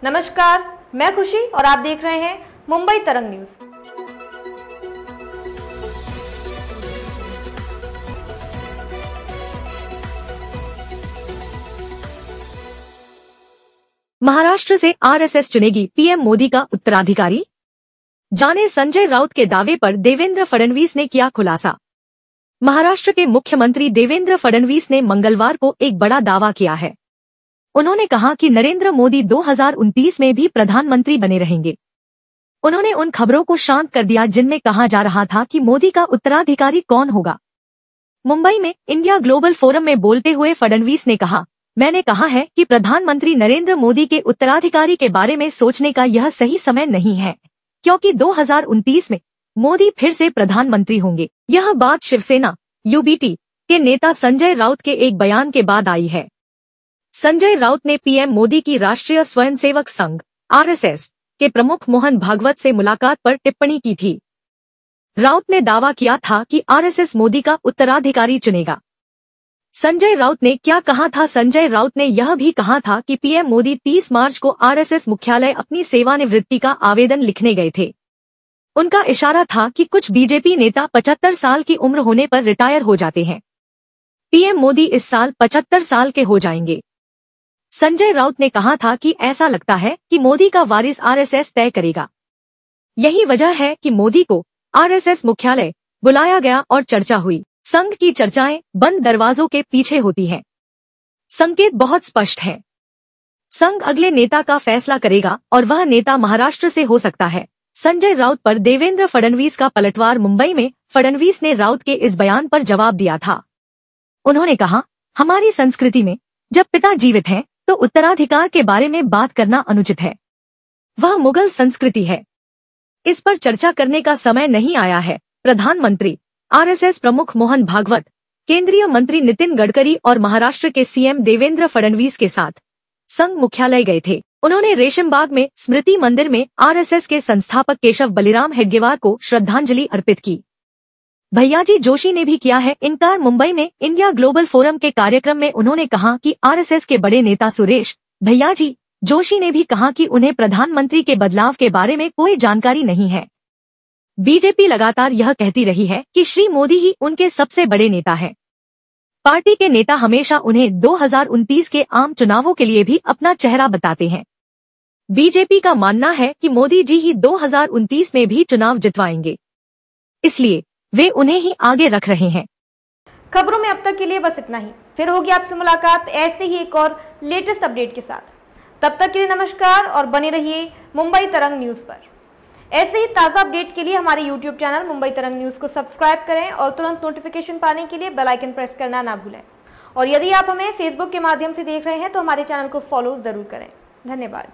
नमस्कार, मैं खुशी और आप देख रहे हैं मुंबई तरंग न्यूज। महाराष्ट्र से आरएसएस चुनेगी पीएम मोदी का उत्तराधिकारी। जाने संजय राउत के दावे पर देवेंद्र फडणवीस ने किया खुलासा। महाराष्ट्र के मुख्यमंत्री देवेंद्र फडणवीस ने मंगलवार को एक बड़ा दावा किया है। उन्होंने कहा कि नरेंद्र मोदी 2029 में भी प्रधानमंत्री बने रहेंगे। उन्होंने उन खबरों को शांत कर दिया जिनमें कहा जा रहा था कि मोदी का उत्तराधिकारी कौन होगा। मुंबई में इंडिया ग्लोबल फोरम में बोलते हुए फडणवीस ने कहा, मैंने कहा है कि प्रधानमंत्री नरेंद्र मोदी के उत्तराधिकारी के बारे में सोचने का यह सही समय नहीं है, क्योंकि 2029 में मोदी फिर से प्रधानमंत्री होंगे। यह बात शिवसेना यूबीटी के नेता संजय राउत के एक बयान के बाद आई है। संजय राउत ने पीएम मोदी की राष्ट्रीय स्वयंसेवक संघ आरएसएस के प्रमुख मोहन भागवत से मुलाकात पर टिप्पणी की थी। राउत ने दावा किया था कि आरएसएस मोदी का उत्तराधिकारी चुनेगा। संजय राउत ने क्या कहा था? संजय राउत ने यह भी कहा था कि पीएम मोदी 30 मार्च को आरएसएस मुख्यालय अपनी सेवानिवृत्ति का आवेदन लिखने गए थे। उनका इशारा था कि कुछ बीजेपी नेता 75 साल की उम्र होने पर रिटायर हो जाते हैं। पीएम मोदी इस साल 75 साल के हो जाएंगे। संजय राउत ने कहा था कि ऐसा लगता है कि मोदी का वारिस आरएसएस तय करेगा। यही वजह है कि मोदी को आरएसएस मुख्यालय बुलाया गया और चर्चा हुई। संघ की चर्चाएं बंद दरवाजों के पीछे होती हैं। संकेत बहुत स्पष्ट है। संघ अगले नेता का फैसला करेगा और वह नेता महाराष्ट्र से हो सकता है। संजय राउत पर देवेंद्र फडणवीस का पलटवार। मुंबई में फडणवीस ने राउत के इस बयान पर जवाब दिया था। उन्होंने कहा, हमारी संस्कृति में जब पिता जीवित हैं तो उत्तराधिकार के बारे में बात करना अनुचित है। वह मुगल संस्कृति है। इस पर चर्चा करने का समय नहीं आया है। प्रधानमंत्री, आरएसएस प्रमुख मोहन भागवत, केंद्रीय मंत्री नितिन गडकरी और महाराष्ट्र के सीएम देवेंद्र फडणवीस के साथ संघ मुख्यालय गए थे। उन्होंने रेशमबाग में स्मृति मंदिर में आरएसएस के संस्थापक केशव बलिराम हेडगेवार को श्रद्धांजलि अर्पित की। भैयाजी जोशी ने भी किया है इनकार। मुंबई में इंडिया ग्लोबल फोरम के कार्यक्रम में उन्होंने कहा कि आरएसएस के बड़े नेता सुरेश भैयाजी जोशी ने भी कहा कि उन्हें प्रधानमंत्री के बदलाव के बारे में कोई जानकारी नहीं है। बीजेपी लगातार यह कहती रही है कि श्री मोदी ही उनके सबसे बड़े नेता हैं। पार्टी के नेता हमेशा उन्हें 2029 के आम चुनावों के लिए भी अपना चेहरा बताते हैं। बीजेपी का मानना है कि मोदी जी ही 2029 में भी चुनाव जितवाएंगे, इसलिए वे उन्हें ही आगे रख रहे हैं। खबरों में अब तक के लिए बस इतना ही। फिर होगी आपसे मुलाकात ऐसे ही एक और लेटेस्ट अपडेट के साथ। तब तक के लिए नमस्कार और बने रहिए मुंबई तरंग न्यूज पर। ऐसे ही ताज़ा अपडेट के लिए हमारे YouTube चैनल मुंबई तरंग न्यूज को सब्सक्राइब करें और तुरंत नोटिफिकेशन पाने के लिए बेल आइकन प्रेस करना ना भूलें। और यदि आप हमें फेसबुक के माध्यम से देख रहे हैं तो हमारे चैनल को फॉलो जरूर करें। धन्यवाद।